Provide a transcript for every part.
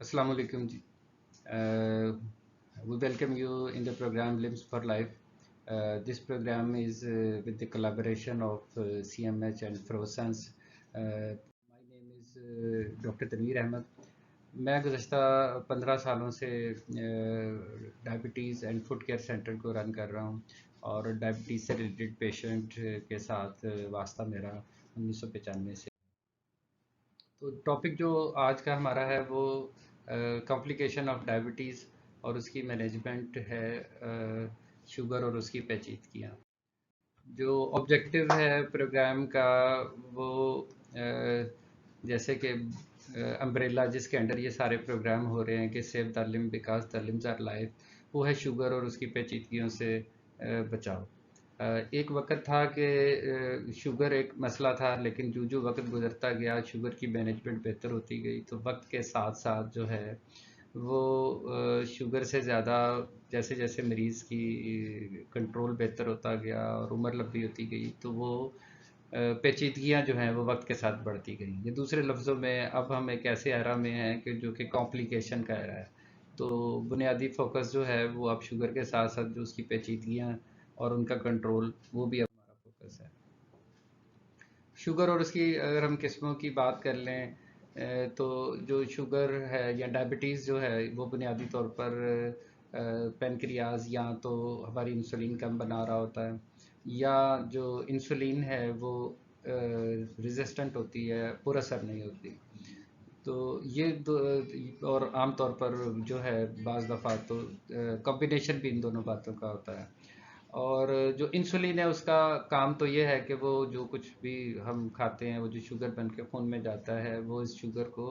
Assalamu alaikum ji. We welcome you in the program Limbs for Life. This program is with the collaboration of CMH and Frosans. My name is Dr. Tanveer Ahmed. मैं गुज़श्ता 15 सालों से diabetes and food care centre को run कर रहा हूँ और diabetes से related patient के साथ वास्ता मेरा 1995 से। तो टॉपिक जो आज का हमारा है वो कॉम्प्लिकेशन ऑफ डायबिटीज़ और उसकी मैनेजमेंट है, शुगर और उसकी पेचीदगियाँ। जो ऑब्जेक्टिव है प्रोग्राम का वो जैसे कि अम्ब्रेला जिसके अंडर ये सारे प्रोग्राम हो रहे हैं कि save the limb because the limbs our life, वो है शुगर और उसकी पेचीदगियों से बचाओ। एक वक्त था कि शुगर एक मसला था, लेकिन जो वक्त गुजरता गया शुगर की मैनेजमेंट बेहतर होती गई, तो वक्त के साथ साथ जो है वो शुगर से ज़्यादा जैसे जैसे मरीज़ की कंट्रोल बेहतर होता गया और उम्र लंबी होती गई, तो वो पेचीदगियाँ जो हैं वो वक्त के साथ बढ़ती गई। ये दूसरे लफ्ज़ों में अब हम एक ऐसे एरा में हैं कि जो कि कॉम्प्लिकेशन का एरा है। तो बुनियादी फोकस जो है वो अब शुगर के साथ साथ जो उसकी पेचीदगियाँ और उनका कंट्रोल, वो भी अब हमारा फोकस है। शुगर और उसकी अगर हम किस्मों की बात कर लें, तो जो शुगर है या डायबिटीज़ जो है वो बुनियादी तौर पर पेनक्रियाज या तो हमारी इंसुलिन कम बना रहा होता है, या जो इंसुलिन है वो रेजिस्टेंट होती है, पुरअसर नहीं होती। तो ये दो, और आम तौर पर जो है बाज़ दफ़ा तो कॉम्बिनेशन भी इन दोनों बातों का होता है। और जो इंसुलिन है उसका काम तो ये है कि वो जो कुछ भी हम खाते हैं वो जो शुगर बन के खून में जाता है वो इस शुगर को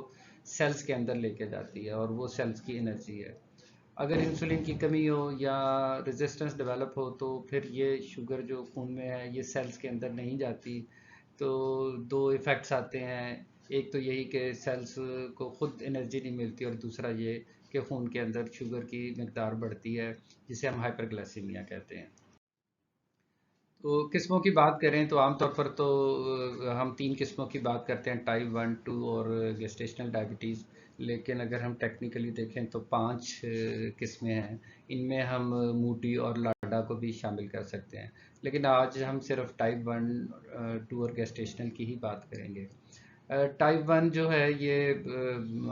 सेल्स के अंदर लेके जाती है और वो सेल्स की एनर्जी है। अगर इंसुलिन की कमी हो या रेजिस्टेंस डेवलप हो तो फिर ये शुगर जो खून में है ये सेल्स के अंदर नहीं जाती। तो दो इफ़ेक्ट्स आते हैं, एक तो यही कि सेल्स को ख़ुद एनर्जी नहीं मिलती, और दूसरा ये कि खून के अंदर शुगर की मकदार बढ़ती है, जिसे हम हाइपरग्लाइसीमिया कहते हैं। तो किस्मों की बात करें तो आमतौर पर तो हम तीन किस्मों की बात करते हैं, टाइप 1, 2 और गेस्टेशनल डायबिटीज़। लेकिन अगर हम टेक्निकली देखें तो पांच किस्में हैं। इनमें हम मूडी और लाडा को भी शामिल कर सकते हैं, लेकिन आज हम सिर्फ टाइप 1, 2 और गेस्टेशनल की ही बात करेंगे। टाइप 1 जो है ये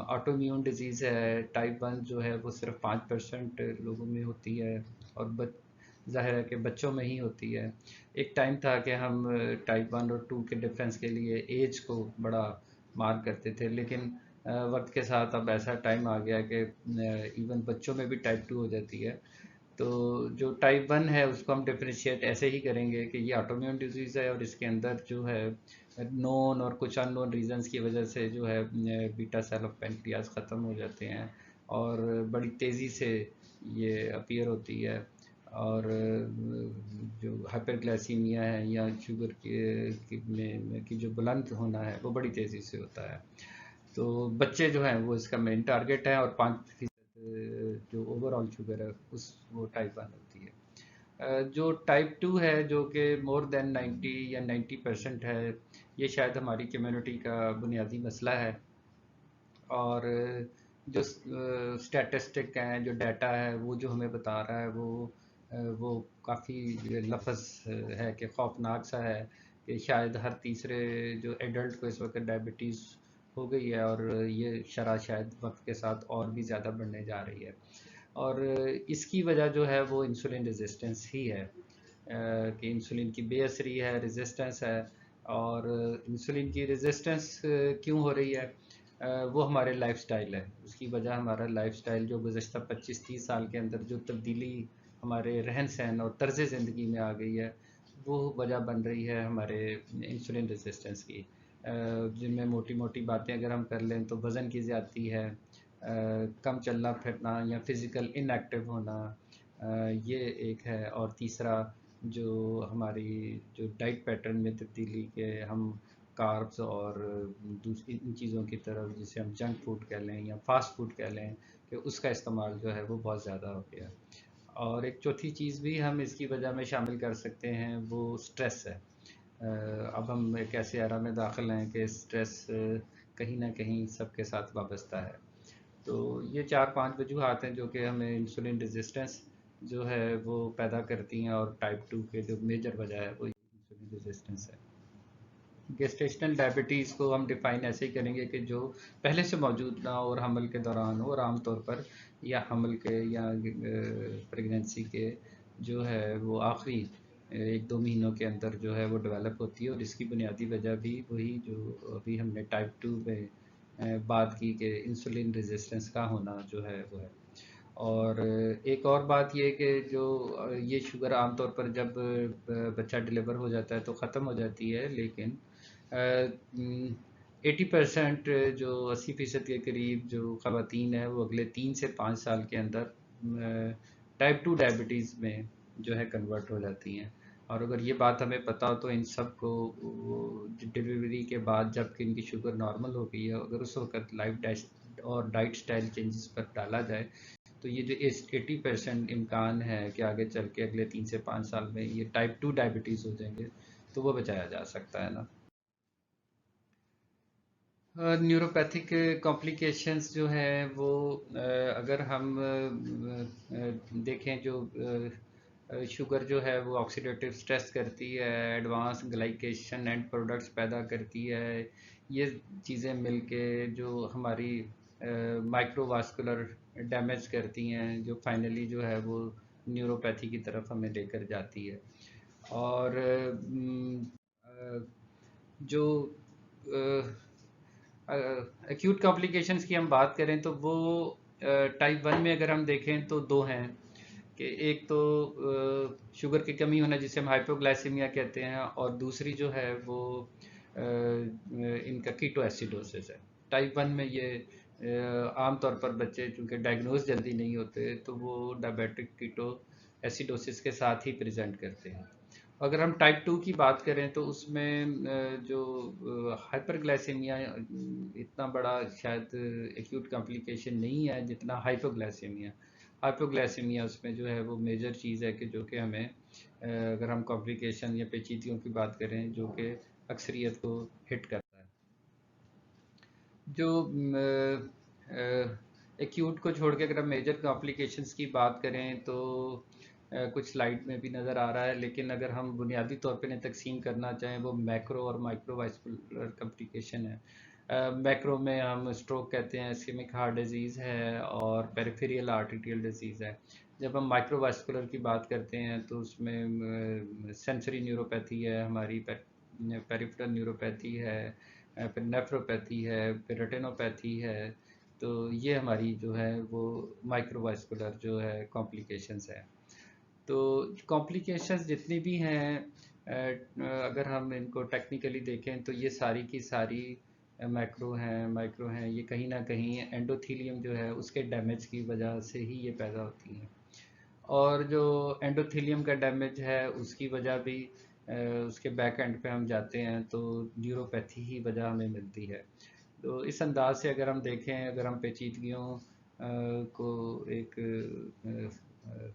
ऑटोइम्यून डिजीज़ है। टाइप 1 जो है वो सिर्फ 5% लोगों में होती है, और ज़ाहिर है कि बच्चों में ही होती है। एक टाइम था कि हम टाइप 1 और 2 के डिफरेंस के लिए एज को बड़ा मार्क करते थे, लेकिन वक्त के साथ अब ऐसा टाइम आ गया कि इवन बच्चों में भी टाइप 2 हो जाती है। तो जो टाइप 1 है उसको हम डिफरेंशिएट ऐसे ही करेंगे कि ये ऑटोइम्यून डिजीज़ है, और इसके अंदर जो है नोन और कुछ अननोन रीजंस की वजह से जो है बीटा सेल ऑफ पेनक्रियाज ख़त्म हो जाते हैं, और बड़ी तेज़ी से ये अपीयर होती है। और जो हाइपरग्लाइसीमिया है या शुगर की जो बुलंद होना है वो बड़ी तेज़ी से होता है। तो बच्चे जो हैं वो इसका मेन टारगेट है, और 5% जो ओवरऑल शुगर है उस वो टाइप 1 होती है। जो टाइप 2 है जो कि मोर देन 90 या 90% है, ये शायद हमारी कम्युनिटी का बुनियादी मसला है। और जो स्टैटिस्टिक हैं, जो डाटा है वो जो हमें बता रहा है वो काफ़ी लफ्ज़ है कि खौफनाक सा है कि शायद हर तीसरे जो एडल्ट को इस वक्त डायबिटीज़ हो गई है, और ये शरह शायद वक्त के साथ और भी ज़्यादा बढ़ने जा रही है। और इसकी वजह जो है वो इंसुलिन रेजिस्टेंस ही है, कि इंसुलिन की बेअसरी है, रेजिस्टेंस है। और इंसुलिन की रेजिस्टेंस क्यों हो रही है? वो हमारे लाइफस्टाइल है। उसकी वजह हमारा लाइफस्टाइल जो गुज़श्ता 25-30 साल के अंदर जो तब्दीली हमारे रहन सहन और तर्ज ज़िंदगी में आ गई है, वो वजह बन रही है हमारे इंसुलिन रेजिस्टेंस की। जिनमें मोटी मोटी बातें अगर हम कर लें तो वज़न की ज़्यादती है, कम चलना फिरना या फिज़िकल इनएक्टिव होना, ये एक है। और तीसरा जो हमारी जो डाइट पैटर्न में तब्दीली के हम कार्ब्स और दूसरी इन चीज़ों की तरफ, जिसे हम जंक फूड कह लें या फास्ट फूड कह लें, कि उसका इस्तेमाल जो है वो बहुत ज़्यादा हो गया। और एक चौथी चीज़ भी हम इसकी वजह में शामिल कर सकते हैं, वो स्ट्रेस है। अब हम एक ऐसे एरा में दाखिल हैं कि स्ट्रेस कहीं ना कहीं सबके साथ वाबस्ता है। तो ये 4-5 वजूहात हैं जो कि हमें इंसुलिन रेजिस्टेंस जो है वो पैदा करती हैं, और टाइप 2 के जो मेजर वजह है वो इंसुलिन रेजिस्टेंस है। गेस्टेशनल डायबिटीज़ को हम डिफ़ाइन ऐसे ही करेंगे कि जो पहले से मौजूद ना हो और हमल के दौरान हो, और आमतौर पर या हमल के या प्रेगनेंसी के जो है वो आखिरी 1-2 महीनों के अंदर जो है वो डेवलप होती है, और इसकी बुनियादी वजह भी वही जो अभी हमने टाइप 2 में बात की कि इंसुलिन रेजिस्टेंस का होना जो है वो है। और एक और बात ये कि जो ये शुगर आमतौर पर जब बच्चा डिलीवर हो जाता है तो ख़त्म हो जाती है, लेकिन 80% जो 80% के करीब जो ख़वातीन है वो अगले 3 से 5 साल के अंदर टाइप 2 डायबिटीज़ में जो है कन्वर्ट हो जाती हैं। और अगर ये बात हमें पता हो तो इन सब को डिलीवरी के बाद जबकि इनकी शुगर नॉर्मल हो गई है, अगर उस वक्त लाइफ और डाइट स्टाइल चेंजेस पर डाला जाए तो ये जो इस 80% इम्कान है कि आगे चल के अगले 3 से 5 साल में ये टाइप 2 डायबिटीज़ हो जाएंगे, तो वो बचाया जा सकता है ना। न्यूरोपैथिक कॉम्प्लिकेशंस जो है वो अगर हम देखें, जो शुगर जो है वो ऑक्सीडेटिव स्ट्रेस करती है, एडवांस ग्लाइकेशन एंड प्रोडक्ट्स पैदा करती है। ये चीज़ें मिलके जो हमारी माइक्रोवास्कुलर डैमेज करती हैं, जो फाइनली जो है वो न्यूरोपैथी की तरफ हमें लेकर जाती है। और जो एक्यूट कॉम्प्लिकेशंस की हम बात करें तो वो टाइप 1 में अगर हम देखें तो दो हैं, कि एक तो शुगर की कमी होना जिसे हम हाइपोग्लाइसीमिया कहते हैं, और दूसरी जो है वो इनका कीटो एसिडोसिस है। टाइप 1 में ये आमतौर पर बच्चे चूँकि डायग्नोज जल्दी नहीं होते तो वो डायबिटिक कीटो एसिडोसिस के साथ ही प्रेजेंट करते हैं। अगर हम टाइप 2 की बात करें तो उसमें जो हाइपरग्लाइसेमिया इतना बड़ा शायद एक्यूट कॉम्प्लिकेशन नहीं है जितना हाइपोग्लाइसेमिया। हाइपोग्लाइसेमिया उसमें जो है वो मेजर चीज़ है कि जो कि हमें अगर हम कॉम्प्लिकेशन या पेचीदगियों की बात करें जो कि अक्सरियत को हिट करता है। जो एक्यूट को छोड़ के अगर हम मेजर कॉम्प्लिकेशंस की बात करें तो कुछ स्लाइड में भी नज़र आ रहा है, लेकिन अगर हम बुनियादी तौर पे इन्हें तकसीम करना चाहें वो मैक्रो और माइक्रोवास्कुलर कॉम्प्लिकेशन है। मैक्रो में हम स्ट्रोक कहते हैं, इस्केमिक हार्ट डिजीज़ है, और पेरिफेरल आर्टेरियल डिजीज़ है। जब हम माइक्रोवास्कुलर की बात करते हैं तो उसमें सेंसरी न्यूरोपैथी है हमारी, पेरिफेरल न्यूरोपैथी है, फिर नेफ्रोपैथी है, फिर रेटिनोपैथी है। तो ये हमारी जो है वो माइक्रोवास्कुलर जो है कॉम्प्लिकेशंस है। तो कॉम्प्लिकेशंस जितनी भी हैं अगर हम इनको टेक्निकली देखें तो ये सारी की सारी माइक्रो हैं, ये कहीं ना कहीं एंडोथीलियम जो है उसके डैमेज की वजह से ही ये पैदा होती हैं। और जो एंडोथेलियम का डैमेज है उसकी वजह भी उसके बैक एंड पे हम जाते हैं तो न्यूरोपैथी ही वजह हमें मिलती है। तो इस अंदाज से अगर हम देखें, अगर हम पेचीदगियों को एक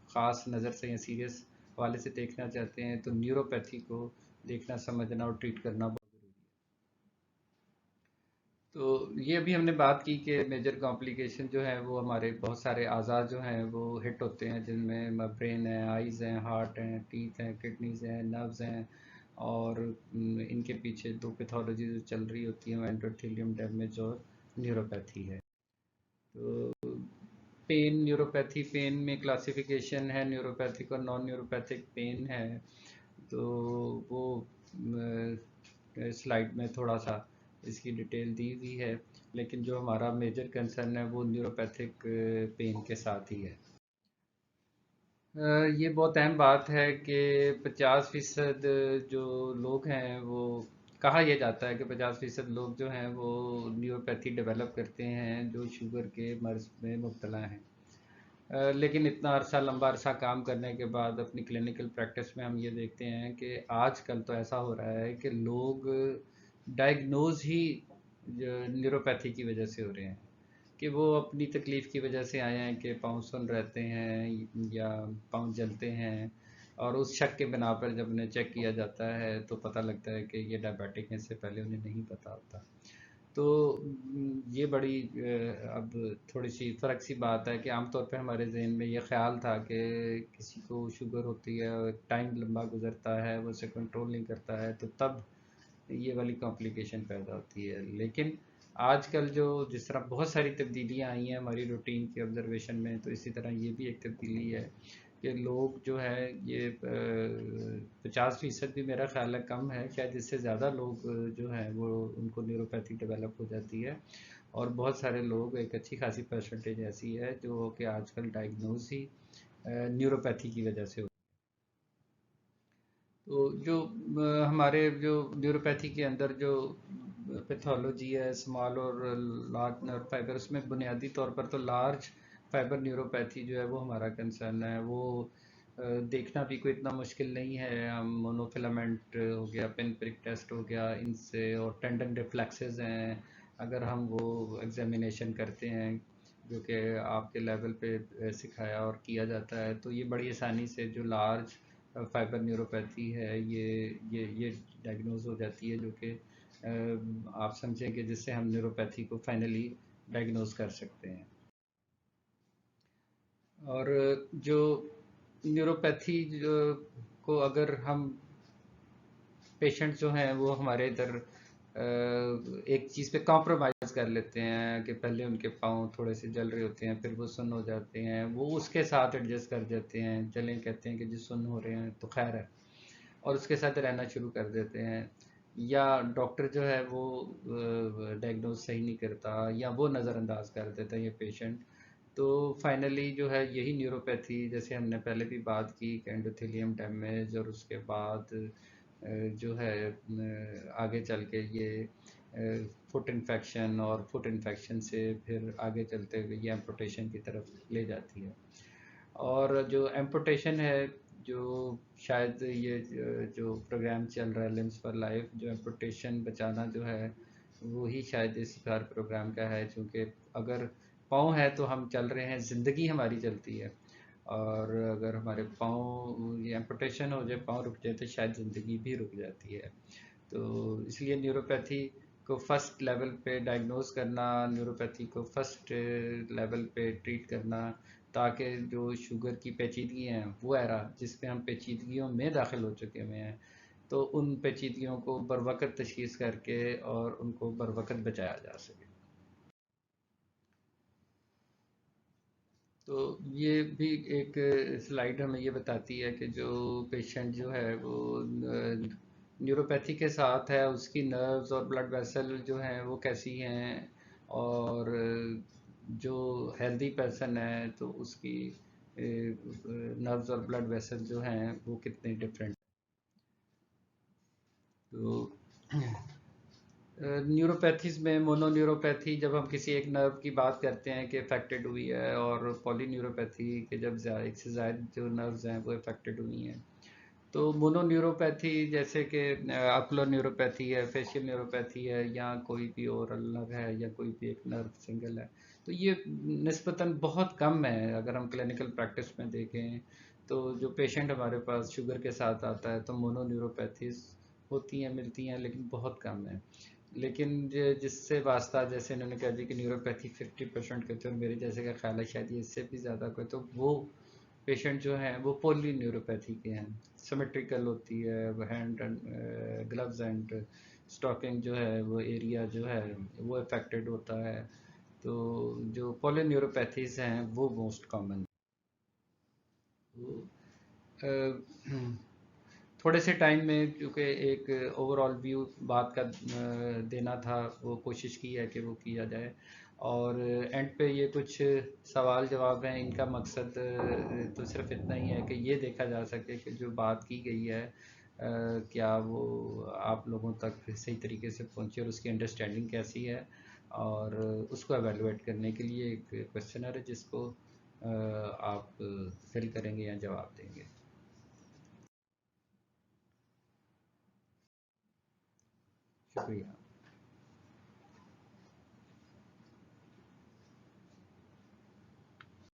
ख़ास नज़र से या सीरियस हवाले से देखना चाहते हैं तो न्यूरोपैथी को देखना, समझना और ट्रीट करना बहुत ज़रूरी है। तो ये अभी हमने बात की कि मेजर कॉम्प्लिकेशन जो है वो हमारे बहुत सारे आज़ाद जो हैं वो हिट होते हैं, जिनमें ब्रेन है, आइज़ हैं, हार्ट हैं, टीथ हैं, किडनीज़ हैं, नर्व्स हैं। और इनके पीछे दो पैथोलॉजी जो चल रही होती है, एंडोथेलियम डैमेज और न्यूरोपैथी है। तो पेन, न्यूरोपैथी पेन में क्लासिफिकेशन है, न्यूरोपैथिक और नॉन न्यूरोपैथिक पेन है। तो वो स्लाइड में थोड़ा सा इसकी डिटेल दी हुई है, लेकिन जो हमारा मेजर कंसर्न है वो न्यूरोपैथिक पेन के साथ ही है। ये बहुत अहम बात है कि 50% जो लोग हैं वो, कहा यह जाता है कि 50% लोग जो हैं वो न्यूरोपैथी डेवलप करते हैं जो शुगर के मर्ज में मुब्तला हैं। लेकिन इतना अरसा, लंबा अरसा काम करने के बाद अपनी क्लिनिकल प्रैक्टिस में हम ये देखते हैं कि आजकल तो ऐसा हो रहा है कि लोग डायग्नोज ही न्यूरोपैथी की वजह से हो रहे हैं, कि वो अपनी तकलीफ़ की वजह से आए हैं कि पाँव सुन रहते हैं या पाँव जलते हैं, और उस शक के बिना पर जब उन्हें चेक किया जाता है तो पता लगता है कि ये डायबिटिक है, इससे पहले उन्हें नहीं पता होता। तो ये ये बड़ी अब थोड़ी सी फ़र्क सी बात है कि आमतौर पे हमारे जहन में ये ख्याल था कि किसी को शुगर होती है और टाइम लंबा गुजरता है, वो उसे कंट्रोल नहीं करता है, तो तब ये वाली कॉम्प्लिकेशन पैदा होती है। लेकिन आजकल जो जिस तरह बहुत सारी तब्दीलियाँ आई हैं हमारी रूटीन की ऑब्ज़र्वेशन में, तो इसी तरह ये भी एक तब्दीली है कि लोग जो है ये 50% भी मेरा ख्याल है कम है, शायद इससे ज़्यादा लोग जो हैं वो उनको न्यूरोपैथी डेवलप हो जाती है। और बहुत सारे लोग, एक अच्छी खासी परसेंटेज ऐसी है जो कि आजकल डायग्नोज ही न्यूरोपैथी की वजह से हो। तो जो हमारे जो न्यूरोपैथी के अंदर जो पैथोलॉजी है स्मॉल और लार्ज नर्व फाइबर, उसमें बुनियादी तौर पर तो लार्ज फाइबर न्यूरोपैथी जो है वो हमारा कंसर्न है। वो देखना भी कोई इतना मुश्किल नहीं है। हम मोनोफिलामेंट हो गया, पिन प्रिक टेस्ट हो गया इनसे, और टेंडन रिफ्लेक्सेस हैं, अगर हम वो एग्जामिनेशन करते हैं जो कि आपके लेवल पे सिखाया और किया जाता है, तो ये बड़ी आसानी से जो लार्ज फाइबर न्यूरोपैथी है ये डायग्नोज हो जाती है, जो कि आप समझें कि जिससे हम न्यूरोपैथी को फाइनली डायग्नोज कर सकते हैं। और जो न्यूरोपैथी को अगर हम पेशेंट जो हैं वो हमारे इधर एक चीज़ पे कॉम्प्रोमाइज़ कर लेते हैं कि पहले उनके पाँव थोड़े से जल रहे होते हैं, फिर वो सुन्न हो जाते हैं, वो उसके साथ एडजस्ट कर जाते हैं, चलें कहते हैं कि जी सुन्न हो रहे हैं तो खैर है, और उसके साथ रहना शुरू कर देते हैं। या डॉक्टर जो है वो डायग्नोज सही नहीं करता, या वो नज़रअंदाज कर देता है ये पेशेंट। तो फाइनली जो है यही न्यूरोपैथी, जैसे हमने पहले भी बात की कि एंडोथेलियम डैमेज, और उसके बाद जो है आगे चल के ये फुट इन्फेक्शन, और फुट इन्फेक्शन से फिर आगे चलते हुए ये एम्पुटेशन की तरफ ले जाती है। और जो एम्पुटेशन है, जो शायद ये जो प्रोग्राम चल रहा है लिम्स फॉर लाइफ, जो एम्पुटेशन बचाना जो है वो ही शायद इस बार प्रोग्राम का है, क्योंकि अगर पाँव है तो हम चल रहे हैं, ज़िंदगी हमारी चलती है। और अगर हमारे पाँव ये एम्पुटेशन हो जाए, पाँव रुक जाए, तो शायद ज़िंदगी भी रुक जाती है। तो इसलिए न्यूरोपैथी को फर्स्ट लेवल पे डायग्नोज करना, न्यूरोपैथी को फर्स्ट लेवल पे ट्रीट करना, ताकि जो शुगर की पेचीदगी हैं वो एरा जिसमें हम पेचीदगियों में दाखिल हो चुके हुए हैं, तो उन पेचीदगियों को बर वक्त तशखीस करके और उनको बर वक्त बचाया जा सके। तो ये भी एक स्लाइड हमें ये बताती है कि जो पेशेंट जो है वो न्यूरोपैथी के साथ है, उसकी नर्व्स और ब्लड वेसल जो हैं वो कैसी हैं, और जो हेल्दी पर्सन है तो उसकी नर्व्स और ब्लड वेसल जो हैं वो कितने डिफरेंट। तो न्यूरोपैथीज में मोनोन्यूरोपैथी, जब हम किसी एक नर्व की बात करते हैं कि अफेक्टेड हुई है, और पॉलीन्यूरोपैथी के जब एक से ज़्यादा जो नर्व्स हैं वो अफेक्टेड हुई हैं। तो मोनोन्यूरोपैथी जैसे कि अकुलर न्यूरोपैथी है, फेशियल न्यूरोपैथी है, या कोई भी ओरल नर्व है, या कोई भी एक नर्व सिंगल है, तो ये निस्बतन बहुत कम है। अगर हम क्लिनिकल प्रैक्टिस में देखें तो जो पेशेंट हमारे पास शुगर के साथ आता है तो मोनोन्यूरोपैथीज होती हैं, मिलती हैं, लेकिन बहुत कम है। लेकिन जिससे वास्ता, जैसे इन्होंने कहा जी कि न्यूरोपैथी 50% के, तो मेरे जैसे का ख्याल है शायद ये इससे भी ज़्यादा कोई, तो वो पेशेंट जो हैं वो पोली न्यूरोपैथी के हैं। सिमेट्रिकल होती है, hand and gloves and stocking जो है वो एरिया जो है वो अफेक्टेड होता है। तो जो पोली न्यूरोपैथीज हैं वो मोस्ट कॉमन। थोड़े से टाइम में, क्योंकि एक ओवरऑल व्यू बात का देना था, वो कोशिश की है कि वो किया जाए। और एंड पे ये कुछ सवाल जवाब हैं, इनका मकसद तो सिर्फ इतना ही है कि ये देखा जा सके कि जो बात की गई है क्या वो आप लोगों तक सही तरीके से पहुंची, और उसकी अंडरस्टैंडिंग कैसी है, और उसको एवेलुएट करने के लिए एक क्वेश्चनर है जिसको आप फिल करेंगे या जवाब देंगे। शुक्रिया।